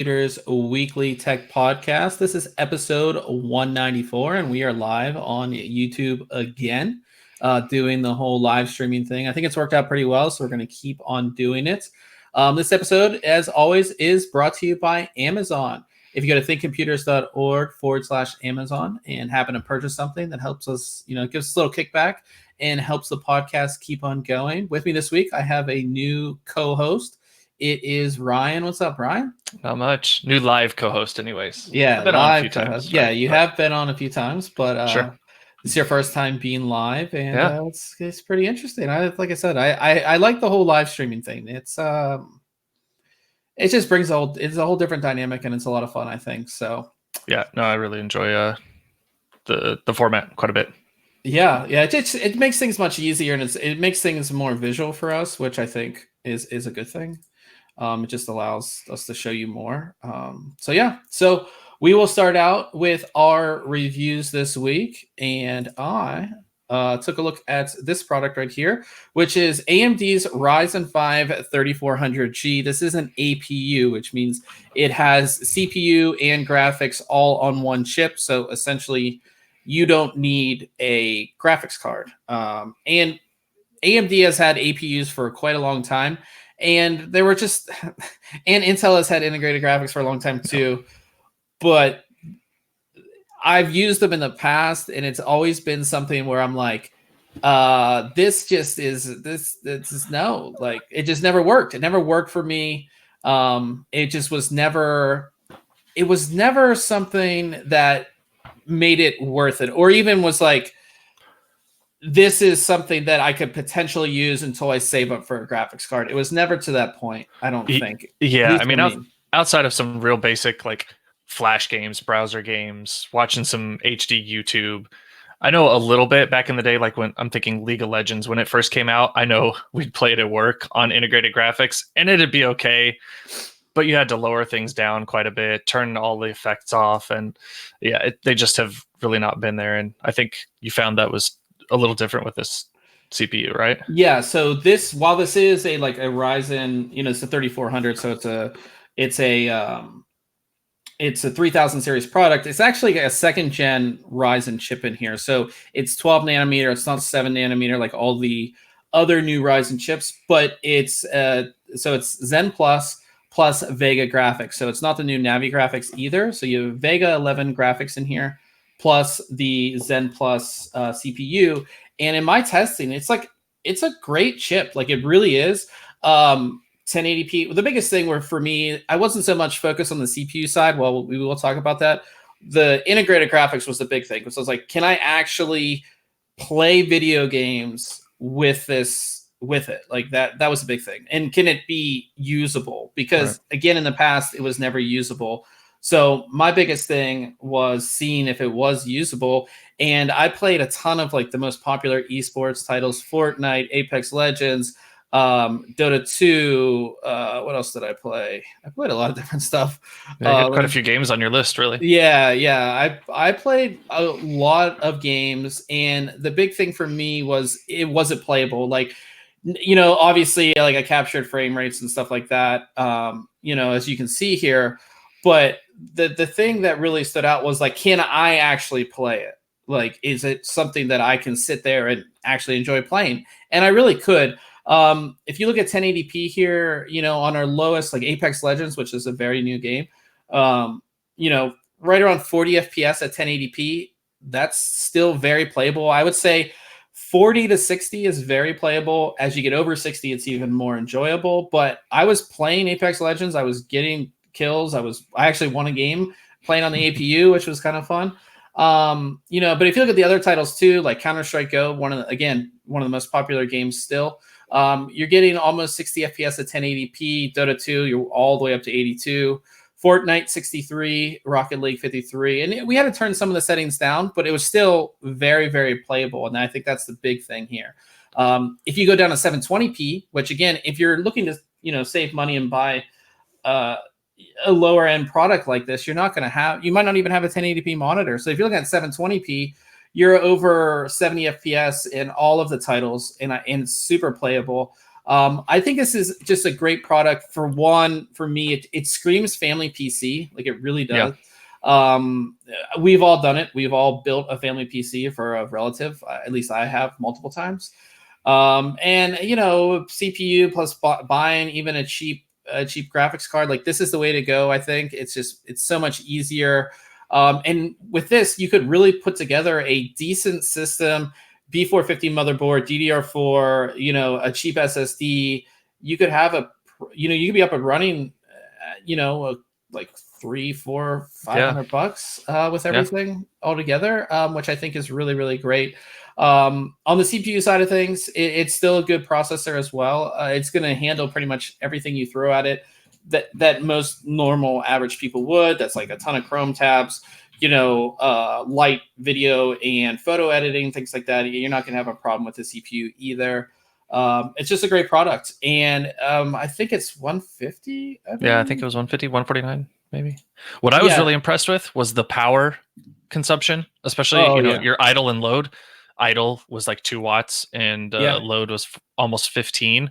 ThinkComputers weekly tech podcast. This is episode 194, and we are live on YouTube again, doing the whole live streaming thing. I think it's worked out pretty well, so we're going to keep on doing it. This episode, as always, is brought to you by Amazon. If you go to thinkcomputers.org/Amazon and happen to purchase something that helps us, gives us a little kickback and helps the podcast keep on going. With me this week, I have a new co-host. It is Ryan. What's up, Ryan? Not much. New live co-host, anyways. Yeah, I've been on a few times. Yeah, you have been on a few times, but Sure. This is your first time being live, and Yeah. It's pretty interesting. Like I said, I like the whole live streaming thing. It just brings it's a whole different dynamic, and it's a lot of fun, I think. So yeah, no, I really enjoy the format quite a bit. Yeah, it makes things much easier, and it makes things more visual for us, which I think is a good thing. It just allows us to show you more. So we will start out with our reviews this week, and I took a look at this product right here, which is AMD's Ryzen 5 3400G. This is an APU, which means it has CPU and graphics all on one chip. So essentially, you don't need a graphics card. And AMD has had APUs for quite a long time. And they were just, and Intel has had integrated graphics for a long time too, but I've used them in the past, and it's always been something where I'm like, this is no, like it just never worked. It never worked for me. It was never something that made it worth it, or even was like, this is something that I could potentially use until I save up for a graphics card. It was never to that point, I don't think. Yeah, I mean, outside of some real basic like Flash games, browser games, watching some HD YouTube, I know a little bit back in the day, like when I'm thinking League of Legends, when it first came out, I know we'd play it at work on integrated graphics, and it'd be okay, but you had to lower things down quite a bit, turn all the effects off, and yeah, they just have really not been there. And I think you found that was a little different with this CPU, right? Yeah. So while this is a Ryzen, it's a 3400, so it's a 3000 series product. It's actually a second gen Ryzen chip in here. So it's 12 nanometer. It's not 7 nanometer like all the other new Ryzen chips, but it's Zen plus Vega graphics. So it's not the new Navi graphics either. So you have Vega 11 graphics in here, plus the Zen Plus CPU. And in my testing, it's a great chip. Like it really is. 1080p. The biggest thing for me, I wasn't so much focused on the CPU side. Well, we will talk about that. The integrated graphics was the big thing. So I was like, can I actually play video games with it? Like that was a big thing. And can it be usable? Because again, in the past, it was never usable. So my biggest thing was seeing if it was usable. And I played a ton of like the most popular esports titles: Fortnite, Apex Legends, Dota 2. What else did I play? I played a lot of different stuff. Yeah, quite a few games on your list, really. Yeah. I played a lot of games, and the big thing for me was it wasn't playable. Like, obviously, like I captured frame rates and stuff like that. As you can see here, but the thing that really stood out was like, can I actually play it? Like, is it something that I can sit there and actually enjoy playing? And I really could. If you look at 1080p here, on our lowest, like Apex Legends, which is a very new game, right around 40 FPS at 1080p, that's still very playable. I would say 40 to 60 is very playable. As you get over 60, it's even more enjoyable. But I was playing Apex Legends. I was getting kills. I actually won a game playing on the APU, which was kind of fun. But if you look at the other titles too, like Counter-Strike Go, one of the most popular games still, you're getting almost 60 FPS at 1080p. Dota 2, you're all the way up to 82. Fortnite 63, Rocket League 53. And we had to turn some of the settings down, but it was still very, very playable. And I think that's the big thing here. If you go down to 720p, which again, if you're looking to, save money and buy a lower end product like this, you might not even have a 1080p monitor. So if you're looking at 720p, you're over 70 FPS in all of the titles, and it's super playable. I think this is just a great product. For one, for me, it screams family PC, like it really does. We've all done it. We've all built a family PC for a relative. At least I have multiple times. And CPU plus buying even a cheap graphics card, like this is the way to go. I think it's so much easier. And with this, you could really put together a decent system, B450 motherboard, DDR4, a cheap SSD. You could have you could be up and running, like $300-$500 with everything all together, which I think is really, really great. On the CPU side of things, it's still a good processor as well. It's going to handle pretty much everything you throw at it that most normal average people would. That's like a ton of Chrome tabs, light video and photo editing, things like that. You're not going to have a problem with the CPU either. It's just a great product. And I think it's 150. I think it was 150, 149, maybe. What I was really impressed with was the power consumption, especially, your idle and load. Idle was like 2 watts and load was almost 15.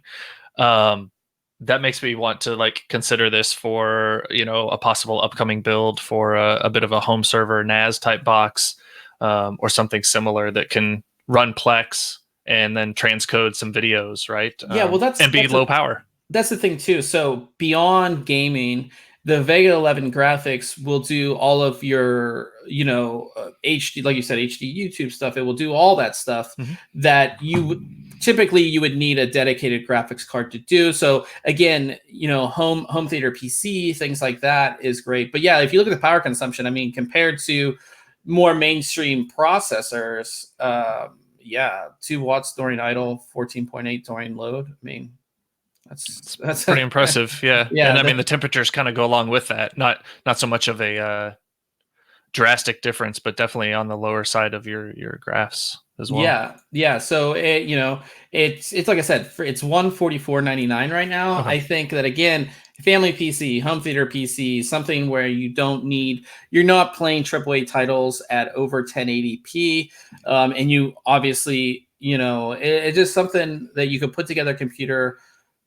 That makes me want to like consider this for, a possible upcoming build for a bit of a home server NAS type box, or something similar that can run Plex and then transcode some videos, right? That's low power. That's the thing too. So beyond gaming, the Vega 11 graphics will do all of your, HD, like you said, HD YouTube stuff. It will do all that stuff that you would need a dedicated graphics card to do. So again, home theater PC, things like that is great. But yeah, if you look at the power consumption, I mean, compared to more mainstream processors, 2 watts during idle, 14.8 during load. I mean, that's pretty impressive. Yeah. And I mean, the temperatures kind of go along with that. Not so much of a drastic difference, but definitely on the lower side of your graphs as well. Yeah. So it's like I said, it's $144.99 right now. I think that again, family PC, home theater PC, something where you're not playing AAA titles at over 1080p, and you obviously, it's just something that you could put together a computer.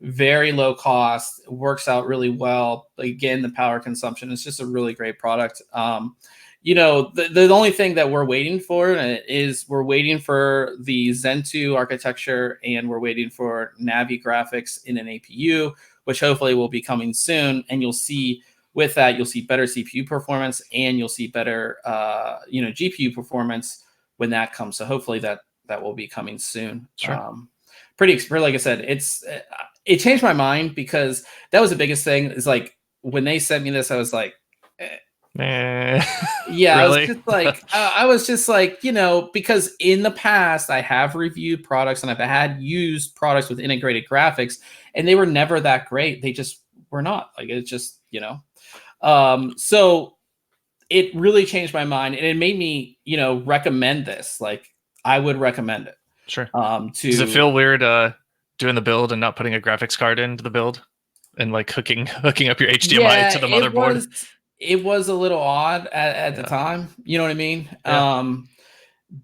Very low cost, works out really well. Again, the power consumption is just a really great product. The only thing that we're waiting for is we're waiting for the Zen 2 architecture, and we're waiting for Navi graphics in an APU, which hopefully will be coming soon. And you'll see with that, you'll see better CPU performance, and you'll see better, GPU performance when that comes. So hopefully that will be coming soon. Sure. Like I said, it changed my mind, because that was the biggest thing, is like when they sent me this, I was like, yeah, really? I was just like, because in the past I have reviewed products and I've had used products with integrated graphics, and they were never that great. They just were not. Like, it's just, so it really changed my mind, and it made me, recommend this. Like, I would recommend it. Sure. Does it feel weird doing the build and not putting a graphics card into the build, and like hooking up your HDMI to the motherboard? It was a little odd at the time. You know what I mean?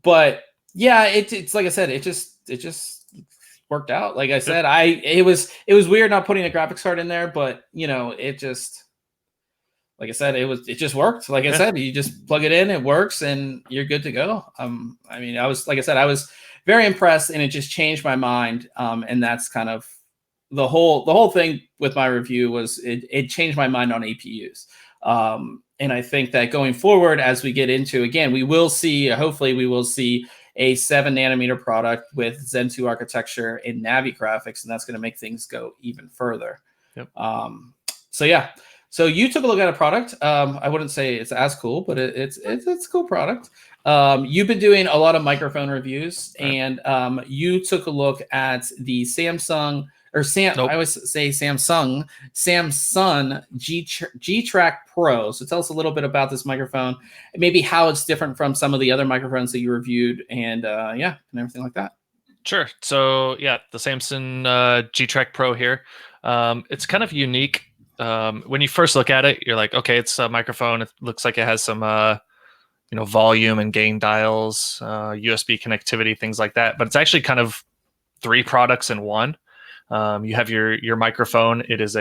But yeah, it's like I said, it just worked out. Like I said, it was weird not putting a graphics card in there, but it just, like I said, it just worked. Like I said, you just plug it in, it works, and you're good to go. I mean, I was very impressed, and it just changed my mind. And that's kind of the whole thing with my review was it changed my mind on APUs. And I think that going forward, as we get into, again, hopefully we will see a 7-nanometer product with Zen 2 architecture and Navi graphics, and that's going to make things go even further. Yep. So you took a look at a product. I wouldn't say it's as cool, but it's a cool product. You've been doing a lot of microphone reviews, and you took a look at the Samsung. I always say Samsung G-Track Pro. So tell us a little bit about this microphone, and maybe how it's different from some of the other microphones that you reviewed, and everything like that. Sure. So the Samson G-Track Pro here. It's kind of unique. When you first look at it, you're like, okay, it's a microphone. It looks like it has some volume and gain dials, USB connectivity, things like that. But it's actually kind of 3 products in one. You have your microphone. It is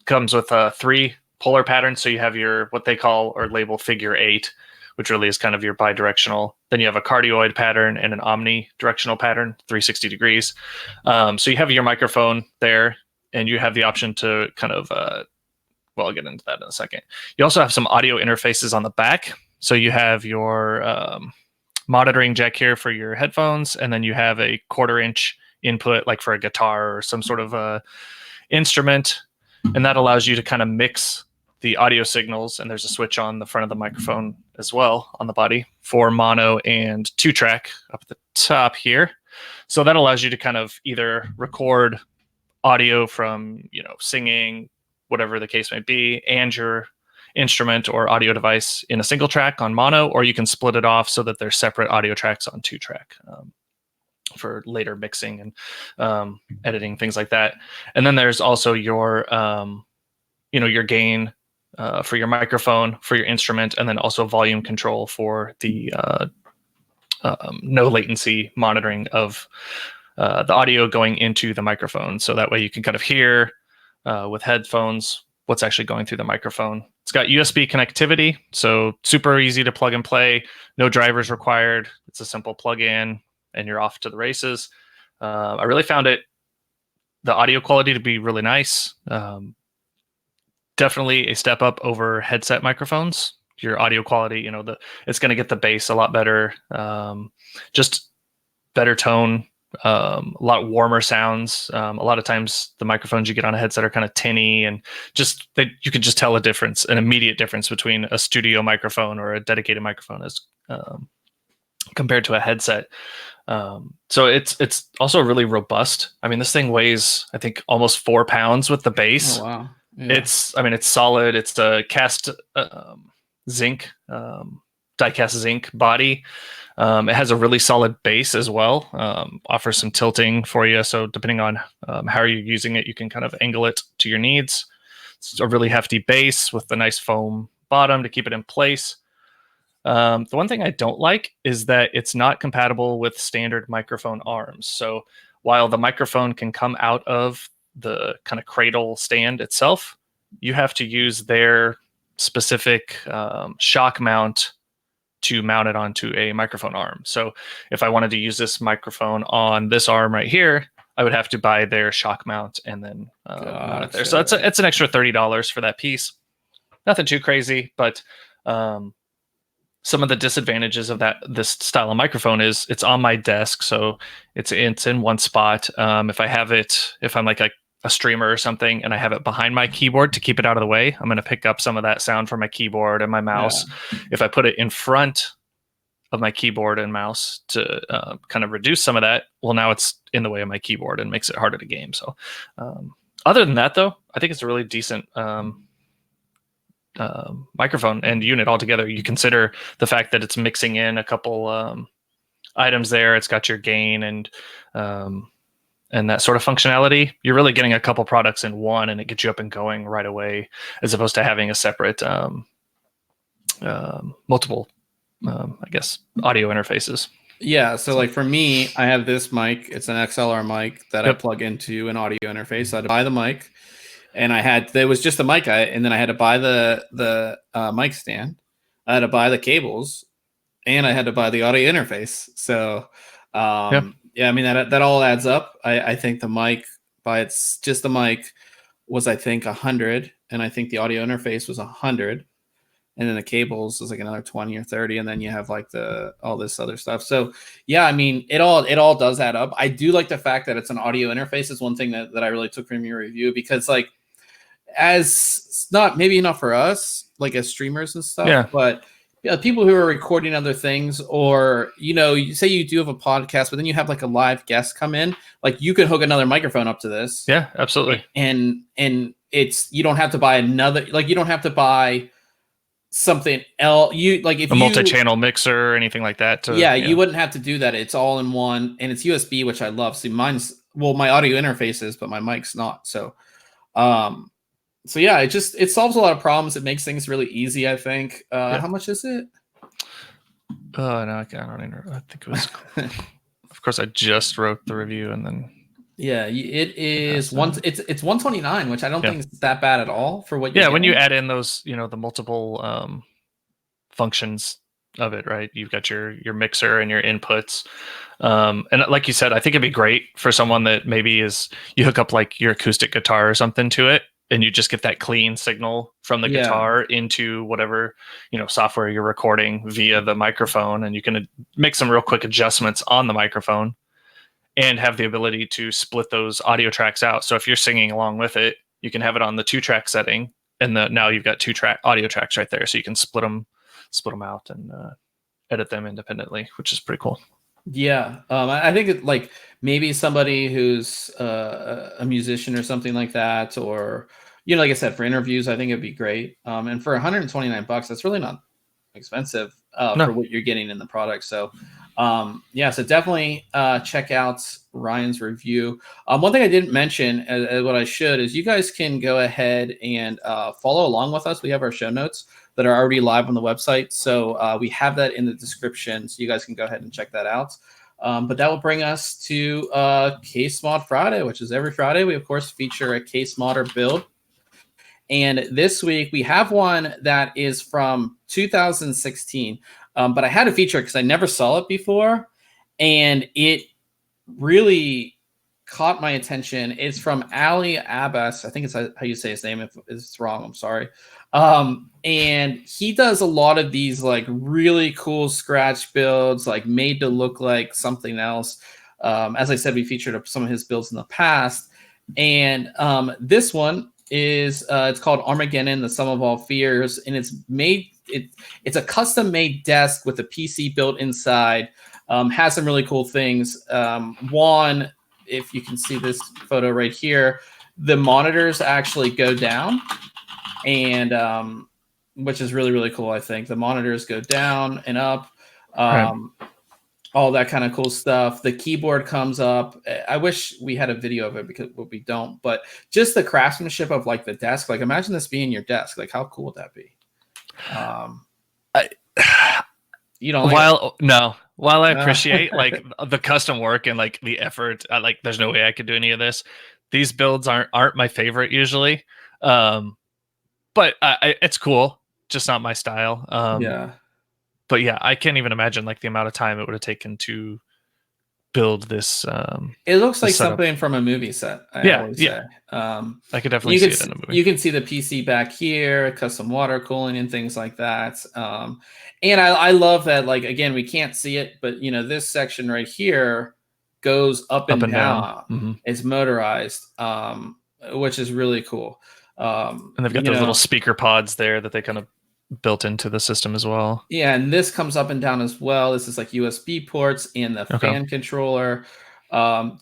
comes with 3 polar patterns. So you have your what they call or label figure 8, which really is kind of your bidirectional. Then you have a cardioid pattern and an omnidirectional pattern, 360 degrees. So you have your microphone there, and you have the option to kind of, well, I'll get into that in a second. You also have some audio interfaces on the back. So you have your monitoring jack here for your headphones, and then you have a 1/4-inch input, like for a guitar or some sort of instrument, and that allows you to kind of mix the audio signals. And there's a switch on the front of the microphone as well on the body for mono and 2-track up at the top here. So that allows you to kind of either record audio from, singing, whatever the case may be, and your instrument or audio device in a single track on mono, or you can split it off so that there's separate audio tracks on 2-track for later mixing and editing, things like that. And then there's also your your gain for your microphone, for your instrument, and then also volume control for the no latency monitoring of the audio going into the microphone. So that way you can kind of hear with headphones what's actually going through the microphone. It's got USB connectivity, so super easy to plug and play. No drivers required. It's a simple plug in, and you're off to the races. I really found the audio quality to be really nice. Definitely a step up over headset microphones. Your audio quality, it's going to get the bass a lot better. Just better tone. A lot warmer sounds. A lot of times the microphones you get on a headset are kind of tinny, and you can just tell a difference, an immediate difference between a studio microphone or a dedicated microphone as compared to a headset. So it's also really robust. I mean, this thing weighs, I think, almost 4 pounds with the bass. Oh, wow. Yeah. It's solid. It's a cast zinc, die-cast zinc body. It has a really solid base as well. Offers some tilting for you. So depending on how you're using it, you can kind of angle it to your needs. It's a really hefty base with a nice foam bottom to keep it in place. The one thing I don't like is that it's not compatible with standard microphone arms. So while the microphone can come out of the kind of cradle stand itself, you have to use their specific shock mount to mount it onto a microphone arm. So if I wanted to use this microphone on this arm right here, I would have to buy their shock mount and then mount it there. So it's an extra $30 for that piece. Nothing too crazy, but some of the disadvantages of this style of microphone is it's on my desk, so it's in one spot. If I'm like a streamer or something and I have it behind my keyboard to keep it out of the way, I'm going to pick up some of that sound from my keyboard and my mouse. Yeah. If I put it in front of my keyboard and mouse to kind of reduce some of that, well, now it's in the way of my keyboard and makes it harder to game. So other than that, though, I think it's a really decent microphone and unit altogether. You consider the fact that it's mixing in a couple items there. It's got your gain and that sort of functionality. You're really getting a couple products in one, and it gets you up and going right away, as opposed to having a separate multiple, I guess, audio interfaces. Yeah, so like for me, I have this mic. It's an XLR mic that I plug into an audio interface. I had to buy the mic, and there was just a mic, and then I had to buy the mic stand. I had to buy the cables, and I had to buy the audio interface. So yeah, I mean, that all adds up. I think the mic just the mic was, I think, 100, and I think the audio interface was 100, and then the cables was like another 20 or 30, and then you have like all this other stuff. So yeah, I mean, it all does add up. I do like the fact that it's an audio interface. Is one thing that I really took from your review, because like, maybe not for us, like as streamers and stuff, but people who are recording other things, or you say you do have a podcast, but then you have like a live guest come in, like you can hook another microphone up to this. Yeah, absolutely. And you don't have to buy another, like you don't have to buy something else. If a multi-channel mixer or anything like that. You wouldn't have to do that. It's all in one, and it's USB, which I love. See, my audio interface is, but my mic's not. So yeah, it solves a lot of problems. It makes things really easy, I think. How much is it? No, I don't even know. I think it was. Of course, I just wrote the review, and then Yeah, it is Awesome. it's 129, which I don't Yeah. think is that bad at all for what you're Yeah, when you getting. add in those, the multiple functions of it, right? You've got your mixer and your inputs. And like you said, I think it'd be great for someone that maybe you hook up like your acoustic guitar or something to it, and you just get that clean signal from the Yeah. guitar into whatever, software you're recording via the microphone, and you can make some real quick adjustments on the microphone and have the ability to split those audio tracks out. So if you're singing along with it, you can have it on the 2-track setting, and now you've got 2-track audio tracks right there, so you can split them out and edit them independently, which is pretty cool. Yeah, I think like maybe somebody who's a musician or something like that, or like I said, for interviews, I think it'd be great. And for 129 bucks, that's really not expensive No. for what you're getting in the product. So, yeah, so definitely check out Ryan's review. One thing I didn't mention, as what I should, is you guys can go ahead and follow along with us. We have our show notes that are already live on the website. So we have that in the description, so you guys can go ahead and check that out. But that will bring us to Casemod Friday, which is every Friday. We, of course, feature a Casemodder build. And this week we have one that is from 2016. But I had to feature it because I never saw it before. And it really caught my attention. It's from Ali Abbas. I think it's how you say his name. If it's wrong, I'm sorry. And he does a lot of these like really cool scratch builds, like made to look like something else. As I said, we featured some of his builds in the past. And this one is it's called Armageddon, the Sum of All Fears, and it's a custom made desk with a PC built inside. Has some really cool things. One, if you can see this photo right here, the monitors actually go down, and which is really, really cool. I think the monitors go down and up. Right. All that kind of cool stuff. The keyboard comes up. I wish we had a video of it because we don't, but just the craftsmanship of like the desk, like imagine this being your desk. Like how cool would that be? You don't like while I appreciate like the custom work and like the effort, there's no way I could do any of this. These builds aren't my favorite usually. But it's cool, just not my style. Yeah. But yeah, I can't even imagine like the amount of time it would have taken to build this. It looks like setup. something from a movie set. I always say. I could definitely see it in a movie. You can see the PC back here, custom water cooling and things like that. And I love that. Like again, we can't see it, but this section right here goes up and down. Mm-hmm. It's motorized, which is really cool. And they've got those little speaker pods there that they kind of built into the system as well. Yeah, and this comes up and down as well. This is like USB ports and the fan controller.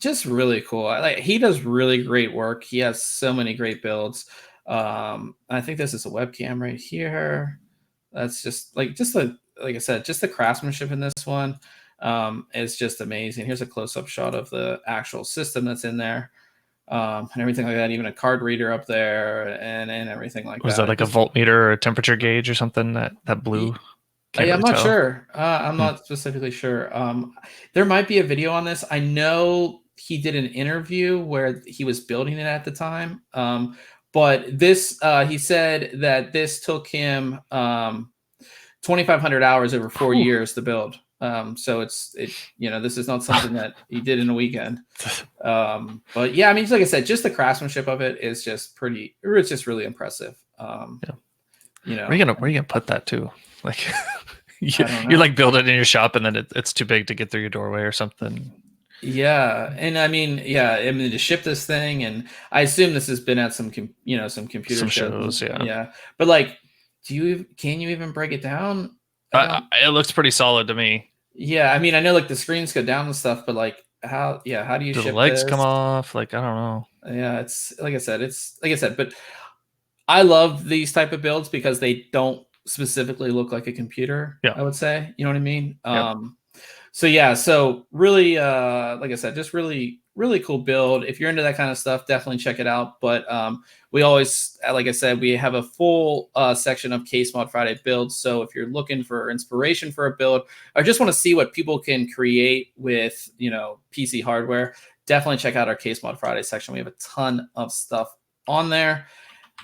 Just really cool. He does really great work. He has so many great builds. I think this is a webcam right here. That's just like I said, just the craftsmanship in this one is just amazing. Here's a close-up shot of the actual system that's in there. And everything like that, even a card reader up there and everything like that. Was that like a voltmeter or a temperature gauge or something that blew? I'm not sure. I'm not specifically sure. There might be a video on this. I know he did an interview where he was building it at the time. But this, he said that this took him 2,500 hours over 4 years to build. So this is not something that he did in a weekend. But yeah, I mean, like I said, just the craftsmanship of it is just it's just really impressive. Where are you gonna put that too? Like you're like build it in your shop and then it's too big to get through your doorway or something. Yeah. And I mean, to ship this thing, and I assume this has been at some computer shows. Yeah. But like, can you even break it down? It looks pretty solid to me. Yeah, I mean, I know like the screens go down and stuff, but like how do you ship the legs this? come off? Like I don't know. Yeah, it's like I said, but I love these type of builds because they don't specifically look like a computer. Yeah, I would say, you know what I mean. Yep. So really, like I said, just really, really cool build. If you're into that kind of stuff, definitely check it out. But we always, like I said, we have a full section of Casemod Friday builds. So if you're looking for inspiration for a build, or just want to see what people can create with, PC hardware, definitely check out our Casemod Friday section. We have a ton of stuff on there.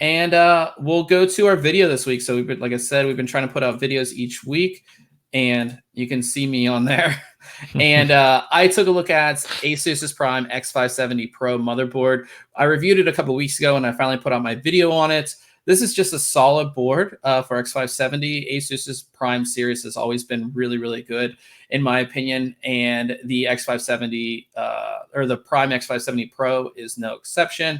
And we'll go to our video this week. So we've been, like I said, we've been trying to put out videos each week, and you can see me on there. And I took a look at Asus's Prime X570 Pro motherboard. I reviewed it a couple weeks ago, and I finally put out my video on it. This is just a solid board for X570. Asus's Prime series has always been really, really good, in my opinion. And the X570 or the Prime X570 Pro is no exception.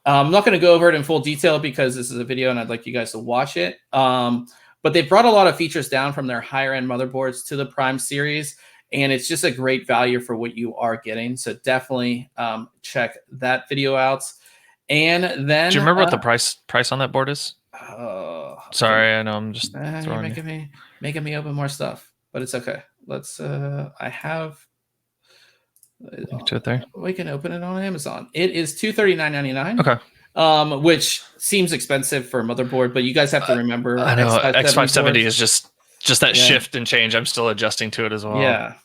I'm not going to go over it in full detail because this is a video and I'd like you guys to watch it. But they brought a lot of features down from their higher end motherboards to the Prime series, and it's just a great value for what you are getting. So definitely check that video out. And then, do you remember what the price on that board is? Sorry, I know I'm just you're making me open more stuff, but it's okay. Let's. I have. To it there. We can open it on Amazon. It is $239.99. Okay. Which seems expensive for a motherboard, but you guys have to remember. I know X570 is just that shift and change. I'm still adjusting to it as well. Yeah.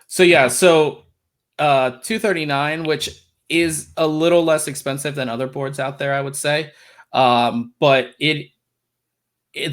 So $239, which is a little less expensive than other boards out there, I would say. But the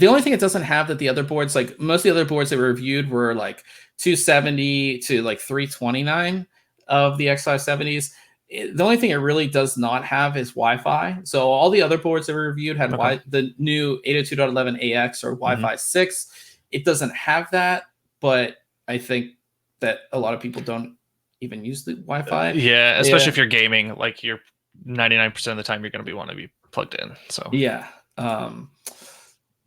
only thing it doesn't have that the other boards, like most of the other boards that were reviewed were like $270 to like $329 of the X570s. The only thing it really does not have is Wi-Fi. So all the other boards that were reviewed had the new 802.11ax or Wi-Fi 6. It doesn't have that, but I think that a lot of people don't even use the Wi-Fi. Yeah, especially if you're gaming, like you're 99% of the time you're going to want to be plugged in. So yeah.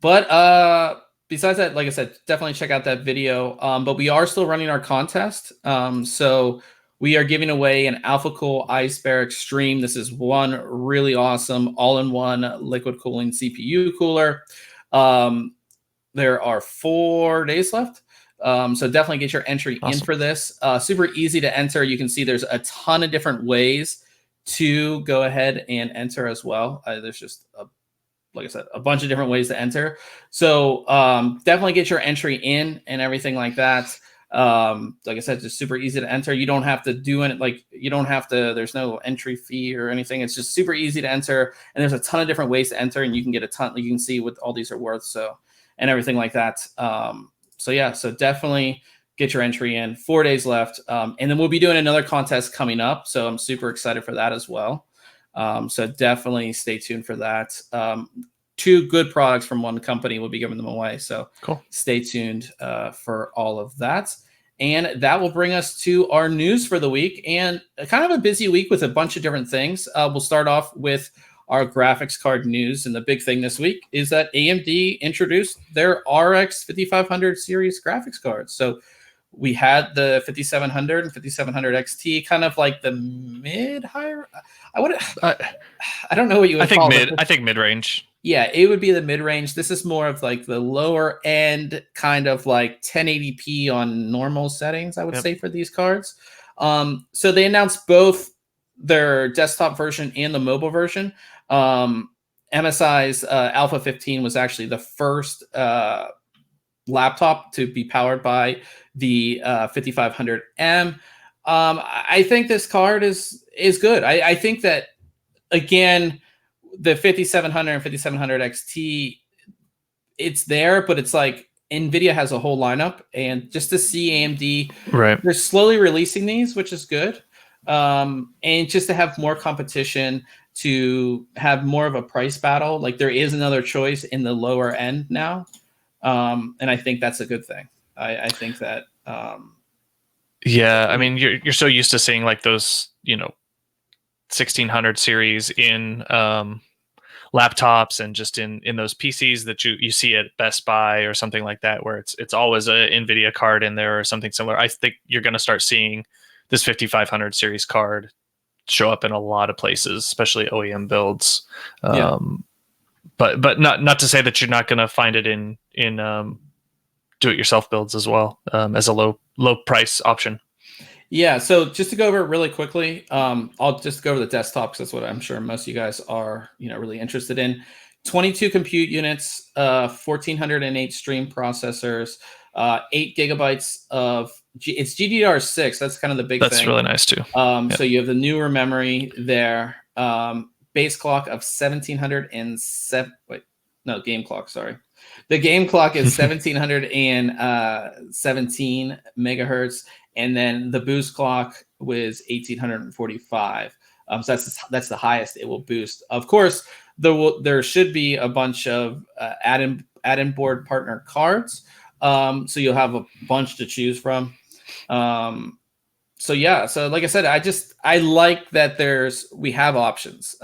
But besides that, like I said, definitely check out that video. But we are still running our contest. So we are giving away an AlphaCool Ice Bear Extreme. This is one really awesome all-in-one liquid cooling CPU cooler. There are 4 days left. So definitely get your entry in for this. Super easy to enter. You can see there's a ton of different ways to go ahead and enter as well. There's just like I said, a bunch of different ways to enter. So definitely get your entry in and everything like that. Like I said, just super easy to enter. You don't have to do it. Like you don't have to, there's no entry fee or anything. It's just super easy to enter. And there's a ton of different ways to enter, and you can get a ton, you can see what all these are worth. So, and everything like that. So yeah, so definitely get your entry in. 4 days left. And then we'll be doing another contest coming up. So I'm super excited for that as well. So definitely stay tuned for that. 2 good products from one company will be giving them away. So cool. Stay tuned for all of that. And that will bring us to our news for the week, and kind of a busy week with a bunch of different things. We'll start off with our graphics card news. And the big thing this week is that AMD introduced their RX 5500 series graphics cards. So we had the 5700 and 5700 XT, kind of like the mid-higher. I don't know what you would call it. I think mid-range. Yeah, it would be the mid-range. This is more of like the lower end, kind of like 1080p on normal settings, I would say, for these cards. So they announced both their desktop version and the mobile version. MSI's Alpha 15 was actually the first laptop to be powered by the 5500M. I think this card is good. I think that, again, the 5700 and 5700 XT, it's there, but it's like NVIDIA has a whole lineup, and just to see AMD, they're slowly releasing these, which is good. And just to have more competition, to have more of a price battle, like there is another choice in the lower end now. And I think that's a good thing. I think that, yeah, I mean, you're so used to seeing like those, 1600 series in laptops and just in those PCs that you see at Best Buy or something like that, where it's always a NVIDIA card in there or something similar. I think you're going to start seeing this 5500 series card show up in a lot of places, especially OEM builds. But not to say that you're not going to find it in do-it-yourself builds as well, as a low price option. Yeah, so just to go over it really quickly, I'll just go over the desktop because that's what I'm sure most of you guys are, really interested in. 22 compute units, 1408 stream processors, 8 gigabytes of it's GDDR6. That's kind of the big thing. That's really nice too. So you have the newer memory there. Base clock of 1707. Wait, no, game clock. Sorry, the game clock is 1717 megahertz, and then the boost clock was 1845. So that's the highest it will boost. Of course, there should be a bunch of add-in board partner cards. So you'll have a bunch to choose from. So yeah, so like I said, I like that we have options.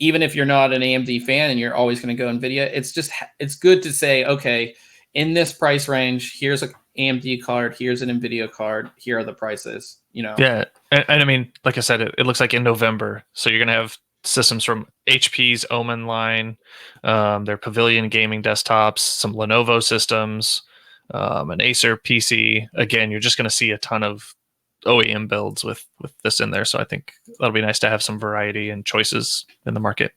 Even if you're not an AMD fan and you're always going to go NVIDIA, it's good to say, okay, in this price range, here's an AMD card, here's an NVIDIA card, here are the prices. Yeah, and I mean, like I said, it looks like in November, so you're going to have systems from HP's Omen line, their Pavilion gaming desktops, some Lenovo systems, an Acer PC. Again, you're just going to see a ton of OEM builds with this in there, so I think that'll be nice to have some variety and choices in the market.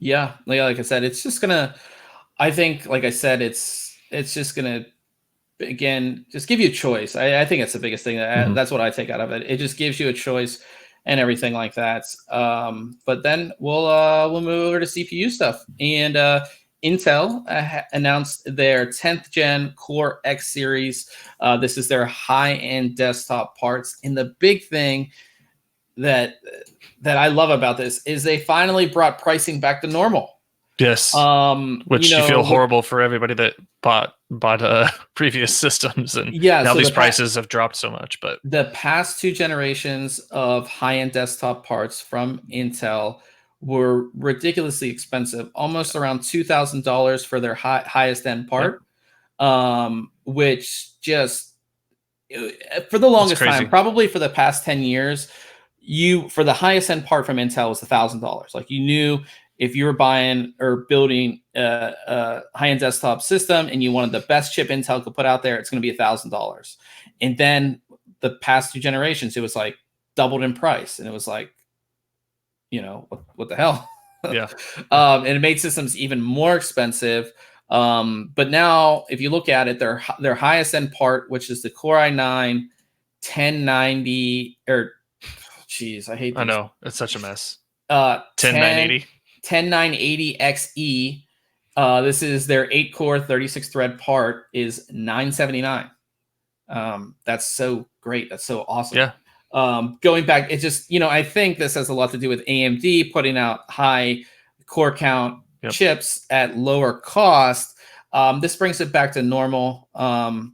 Yeah, like I said, it's just gonna. I think, like I said, it's just gonna, again, just give you a choice. I think that's the biggest thing. That's what I take out of it. It just gives you a choice and everything like that. But then we'll move over to CPU stuff. And Intel announced their 10th gen Core X series. This is their high-end desktop parts. And the big thing that I love about this is they finally brought pricing back to normal. Yes. Which you feel horrible for everybody that bought previous systems, and now these prices have dropped so much. But the past 2 generations of high-end desktop parts from Intel were ridiculously expensive, almost around $2,000 for their highest end part. Which just, for the longest time, probably for the past 10 years, for the highest end part from Intel was $1,000. Like, you knew if you were buying or building a high-end desktop system and you wanted the best chip Intel could put out there, it's going to be $1,000. And then the past 2 generations, it was like doubled in price, and it was like, what the hell? Yeah. And it made systems even more expensive. But now, if you look at it, their highest end part, which is the Core i9 1090, or geez, I hate these. I know, it's such a mess. 10980 XE. This is their 8-core 36-thread part, is $979. That's so great. That's so awesome. Yeah. Going back, it just, I think this has a lot to do with AMD putting out high core count chips at lower cost. This brings it back to normal. The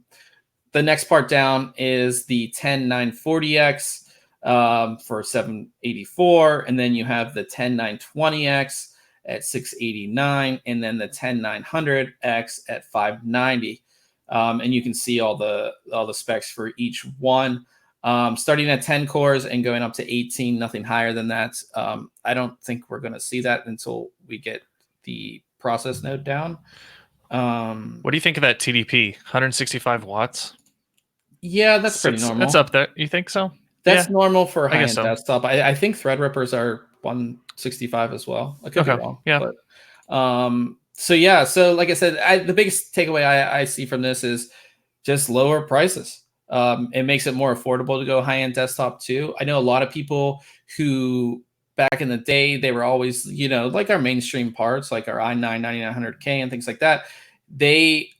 next part down is the 10940X for $784, and then you have the 10920X at $689, and then the 10900X at $590. And you can see all the specs for each one. Starting at 10 cores and going up to 18, nothing higher than that. I don't think we're going to see that until we get the process node down. What do you think of that TDP? 165 watts? Yeah, that's pretty normal. That's up there. You think so? That's normal for a high-end desktop. I think Threadrippers are 165 as well. I could be wrong. Yeah. But, so like I said, the biggest takeaway I see from this is just lower prices. It makes it more affordable to go high-end desktop too. I know a lot of people who back in the day, they were always, like our mainstream parts, like our i9 9900K and things like that. They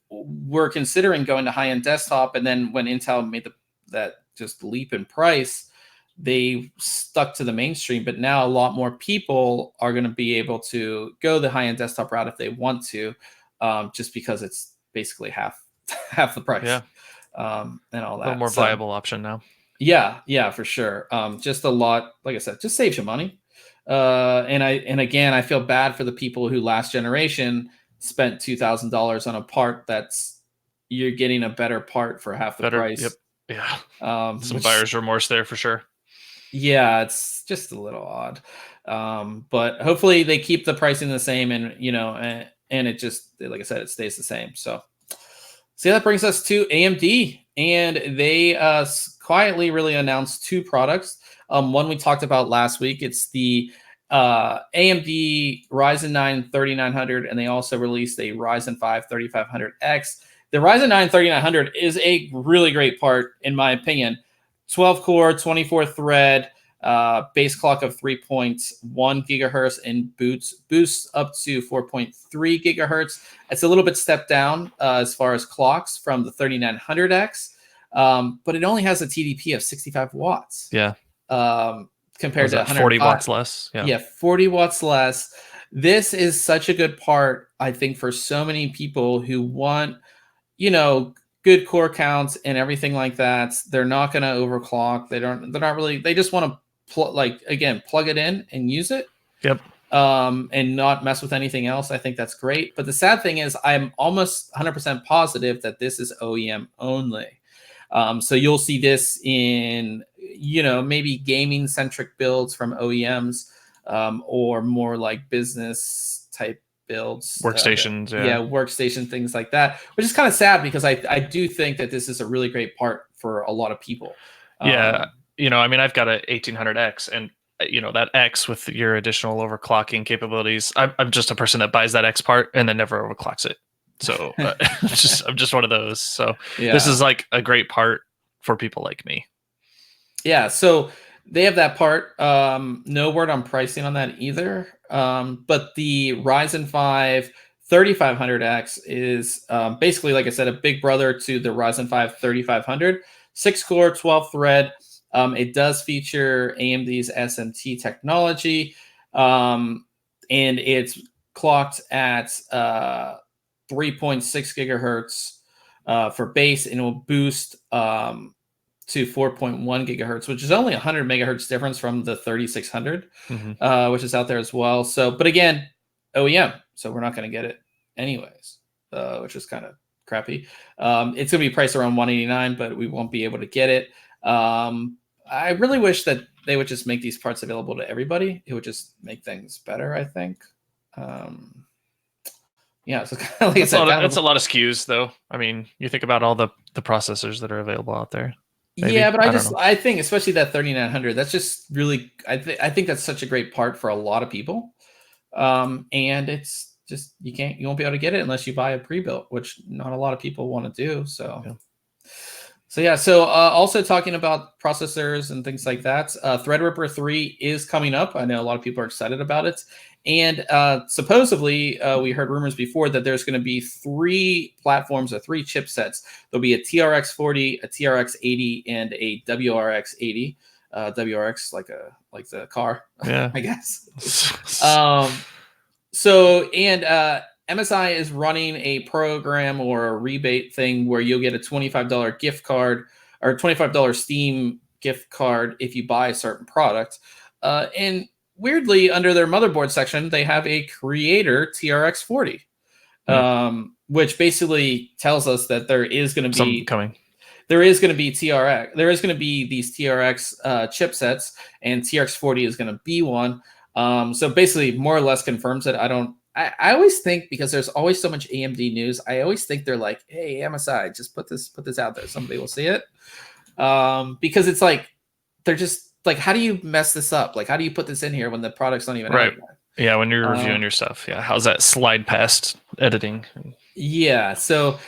were considering going to high-end desktop, and then when Intel made that just leap in price, they stuck to the mainstream. But now a lot more people are going to be able to go the high-end desktop route if they want to, just because it's basically half the price. Yeah. And all that. A little more viable option now. Yeah, for sure. Just a lot, like I said, just saves you money. And again, I feel bad for the people who last generation spent $2,000 on a part you're getting a better part for half the price. Yep. Yeah. Some buyer's remorse there for sure. Yeah, it's just a little odd. But hopefully they keep the pricing the same, and and it just, like I said, it stays the same. So that brings us to AMD, and they quietly really announced 2 products. One we talked about last week. It's the AMD Ryzen 9 3900, and they also released a Ryzen 5 3500X. The Ryzen 9 3900 is a really great part, in my opinion. 12 core, 24 thread, base clock of 3.1 gigahertz and boosts up to 4.3 gigahertz. It's a little bit stepped down as far as clocks from the 3900X, but it only has a TDP of 65 watts. Yeah. Compared to 40 watts less. Yeah, 40 watts less. This is such a good part, I think, for so many people who want, good core counts and everything like that. They're not going to overclock. They just want to plug it in and use it. Yep. And not mess with anything else. I think that's great. But the sad thing is I'm almost 100% positive that this is OEM only. So you'll see this in, maybe gaming centric builds from OEMs, or more like business type builds, workstations, workstation, things like that, which is kind of sad because I do think that this is a really great part for a lot of people. I've got a 1800X, and that X with your additional overclocking capabilities, I'm just a person that buys that X part and then never overclocks it. So I'm just one of those. So this is like a great part for people like me. Yeah. So they have that part. No word on pricing on that either. But the Ryzen 5 3500X is basically, like I said, a big brother to the Ryzen 5 3500. 6-core, 12-thread. It does feature AMD's SMT technology, and it's clocked at 3.6 gigahertz for base, and it will boost to 4.1 gigahertz, which is only 100 megahertz difference from the 3600, which is out there as well. So, but again, OEM, so we're not going to get it anyways, which is kind of crappy. It's going to be priced around $189, but we won't be able to get it. I really wish that they would just make these parts available to everybody. It would just make things better, I think. So kind of like it's a lot of SKUs, though. I mean, you think about all the processors that are available out there. Maybe. Yeah, but I think especially that 3900, that's just really, I think that's such a great part for a lot of people. And it's just, you won't be able to get it unless you buy a pre-built, which not a lot of people want to do. So, also talking about processors and things like that, Threadripper 3 is coming up. I know a lot of people are excited about it. And supposedly, we heard rumors before that there's going to be 3 platforms or 3 chipsets. There'll be a TRX 40, a TRX 80, and a WRX 80. WRX like the car, I guess. MSI is running a program or a rebate thing where you'll get a $25 gift card or $25 Steam gift card if you buy a certain product. And weirdly, under their motherboard section, they have a Creator TRX 40, which basically tells us that there is going to be something coming. There is going to be TRX. There is going to be these TRX chipsets, and TRX 40 is going to be one. So basically, more or less confirms it. I always think, because there's always so much AMD news, I always think they're like, "Hey, MSI, just put this out there. Somebody will see it." Because it's like they're just like, how do you mess this up? Like, how do you put this in here when the product's not even out yet? Yeah, when you're reviewing your stuff. Yeah, how's that slide past editing? Yeah, so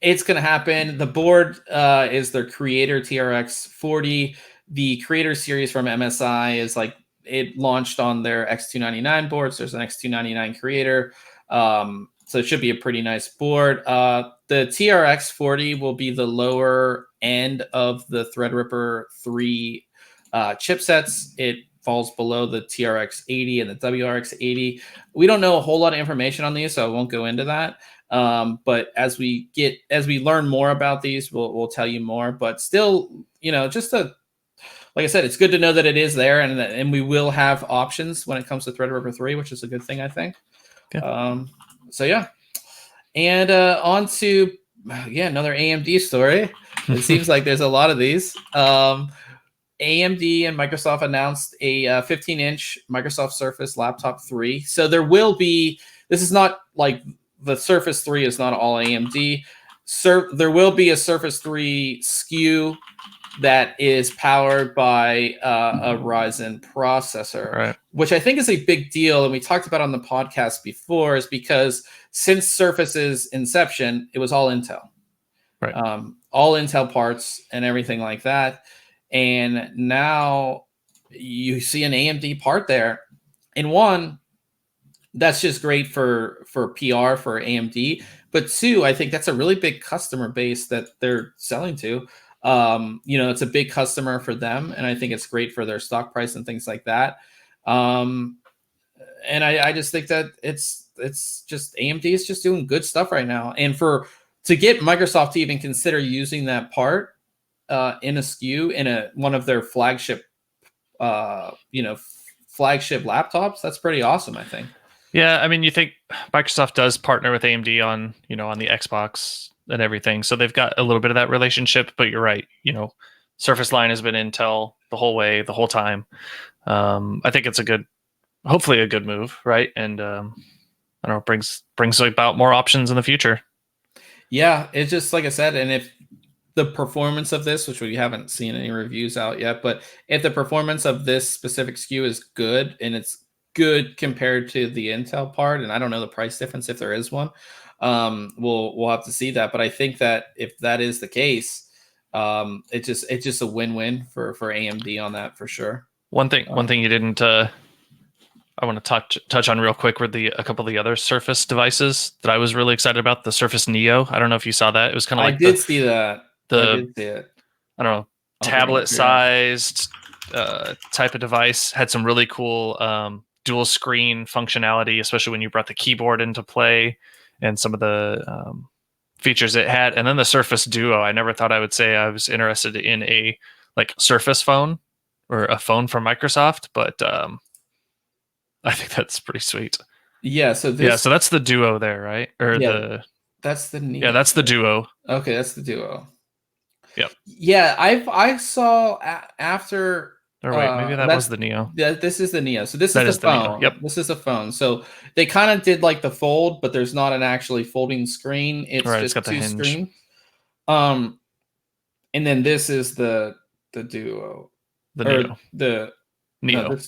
it's going to happen. The board is their Creator TRX 40. The Creator series from MSI is like, it launched on their X299 boards. There's an X299 Creator. So it should be a pretty nice board. The TRX 40 will be the lower end of the Threadripper 3 chipsets. It falls below the TRX 80 and the WRX 80. We don't know a whole lot of information on these, so I won't go into that. But as we learn more about these, we'll tell you more. But still, like I said, it's good to know that it is there, and we will have options when it comes to Threadripper 3, which is a good thing, I think. Yeah. And on to another AMD story. It seems like there's a lot of these. AMD and Microsoft announced a 15-inch Microsoft Surface Laptop 3. So there will be. This is not like the Surface 3 is not all AMD. There will be a Surface 3 SKU that is powered by a Ryzen processor, Right. which I think is a big deal. And we talked about on the podcast before, is because since Surface's inception, it was all Intel, Right. All Intel parts and everything like that. And now you see an AMD part there. And one, that's just great for PR for AMD. But two, I think that's a really big customer base that they're selling to. It's a big customer for them, and I think it's great for their stock price and things like that. And I just think that it's just AMD is just doing good stuff right now. And to get Microsoft to even consider using that part in a SKU in one of their flagship flagship laptops, that's pretty awesome, I think. Yeah, I mean, you think Microsoft does partner with AMD on on the Xbox and everything, so they've got a little bit of that relationship. But you're right, Surface line has been Intel the whole way, the whole time. I think it's hopefully a good move, right? And I don't know, brings about more options in the future. Yeah, it's just like I said, and if the performance of this, which we haven't seen any reviews out yet, but if the performance of this specific SKU is good, and it's good compared to the Intel part, and I don't know the price difference if there is one, we'll have to see that. But I think that if that is the case, it's just a win-win for AMD on that for sure. One thing you didn't I want to touch on real quick were a couple of the other Surface devices that I was really excited about. The Surface Neo. I don't know if you saw that. It was kind of like I did see that. I did see it. I don't know, tablet-sized type of device. Had some really cool dual screen functionality, especially when you brought the keyboard into play and some of the features it had. And then the Surface Duo. I never thought I would say I was interested in a Surface phone or a phone from Microsoft, but I think that's pretty sweet. Yeah. So that's the Duo there, right? Or that's the Neo. Yeah, that's the Duo. Okay, that's the Duo. Yep. Yeah, I saw after. Or wait, maybe that was the Neo. This is the Neo. So this is the phone. Yep. This is a phone. So they kind of did like the fold, but there's not an actually folding screen. It's just got the two hinge. screens. And then this is the Duo. The Neo. The Neo. No,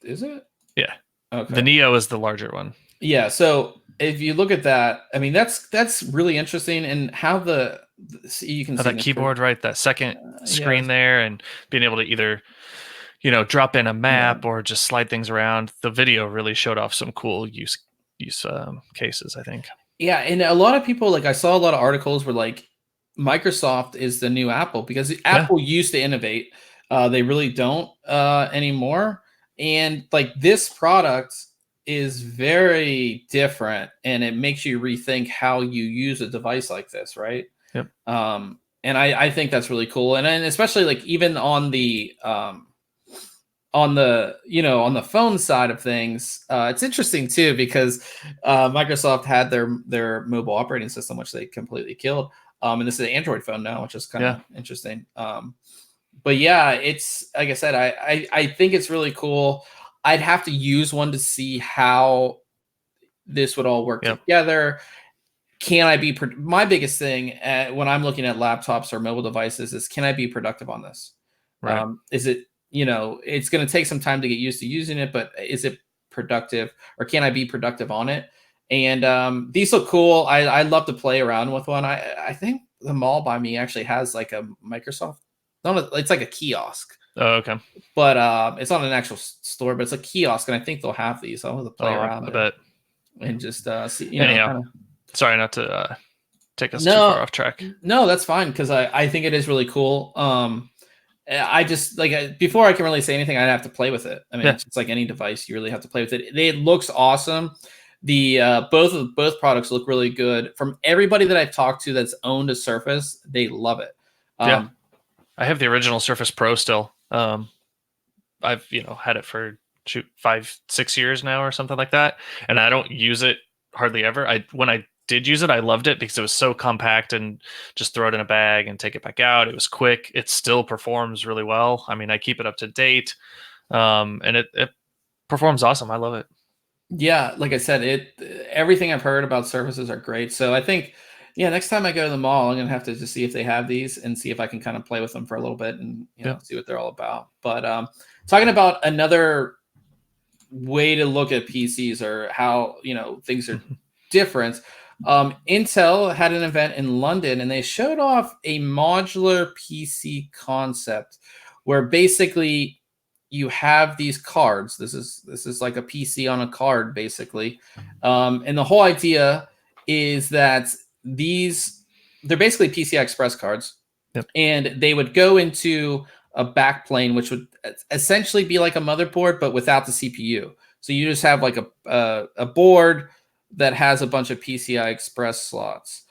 is it? Yeah. Okay. The Neo is the larger one. Yeah. So if you look at that, I mean, that's really interesting, and how you can see that keyboard, right? That second screen there, and being able to either, drop in a map or just slide things around. The video really showed off some cool use cases, I think. Yeah, and a lot of people, I saw a lot of articles where Microsoft is the new Apple, because Apple used to innovate. They really don't anymore. And this product is very different, and it makes you rethink how you use a device like this, right? Yep. And I think that's really cool. And especially even on the on the phone side of things, it's interesting too, because Microsoft had their mobile operating system, which they completely killed. And this is an Android phone now, which is kind of interesting. But yeah, it's like I said, I think it's really cool. I'd have to use one to see how this would all work together. Can I be my biggest thing when I'm looking at laptops or mobile devices is, can I be productive on this? Right. Is it, it's going to take some time to get used to using it, but is it productive, or can I be productive on it? And these look cool. I love to play around with one. I think the mall by me actually has a Microsoft. It's like a kiosk. Oh, okay. But it's not an actual store, but it's a kiosk, and I think they'll have these. I'll have to play around. I bet. And just see. Anyhow, sorry not to take us too far off track. No, that's fine, because I think it is really cool. I just before I can really say anything, I'd have to play with it. I mean, it's like any device, you really have to play with it. It looks awesome. The both products look really good. From everybody that I've talked to that's owned a Surface, they love it. I have the original Surface Pro still. I've had it for 5-6 years now or something like that, and I don't use it hardly ever. When I did use it, I loved it because it was so compact, and just throw it in a bag and take it back out. It was quick. It still performs really well. I mean, I keep it up to date, and it performs awesome. I love it. Yeah, like I said, everything I've heard about Surfaces are great. So I think Yeah, next time I go to the mall, I'm gonna have to just see if they have these and see if I can kind of play with them for a little bit and see what they're all about. But talking about another way to look at PCs or how things are different. Intel had an event in London and they showed off a modular PC concept where basically you have these cards. This is like a PC on a card, basically. And the whole idea is that they're basically PCI Express cards, and they would go into a backplane, which would essentially be like a motherboard, but without the CPU. So you just have like a board that has a bunch of PCI Express slots,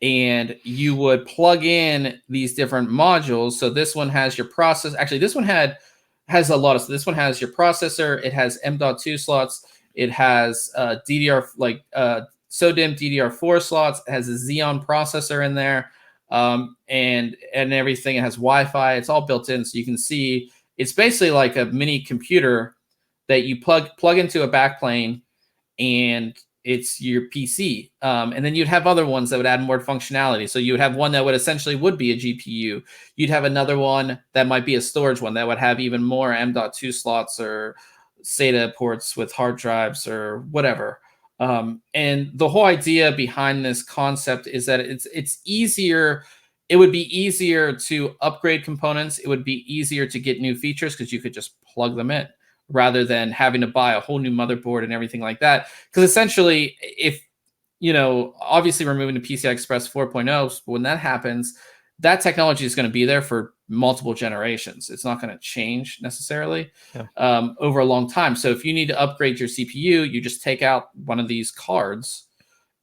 and you would plug in these different modules. So this one has your process. Actually, this one has a lot of. So this one has your processor. It has M.2 slots. It has DDR SODIMM DDR4 slots. It has a Xeon processor in there, and everything. It has Wi-Fi. It's all built in, so you can see it's basically like a mini computer that you plug into a backplane, and it's your PC. And then you'd have other ones that would add more functionality. So you would have one that would essentially be a GPU. You'd have another one that might be a storage one that would have even more M.2 slots or SATA ports with hard drives or whatever. And the whole idea behind this concept is that it's easier. It would be easier to upgrade components. It would be easier to get new features because you could just plug them in, rather than having to buy a whole new motherboard and everything like that. Because essentially, if, obviously we're moving to PCI Express 4.0, when that happens, that technology is going to be there for multiple generations. It's not going to change necessarily over a long time. So if you need to upgrade your CPU, you just take out one of these cards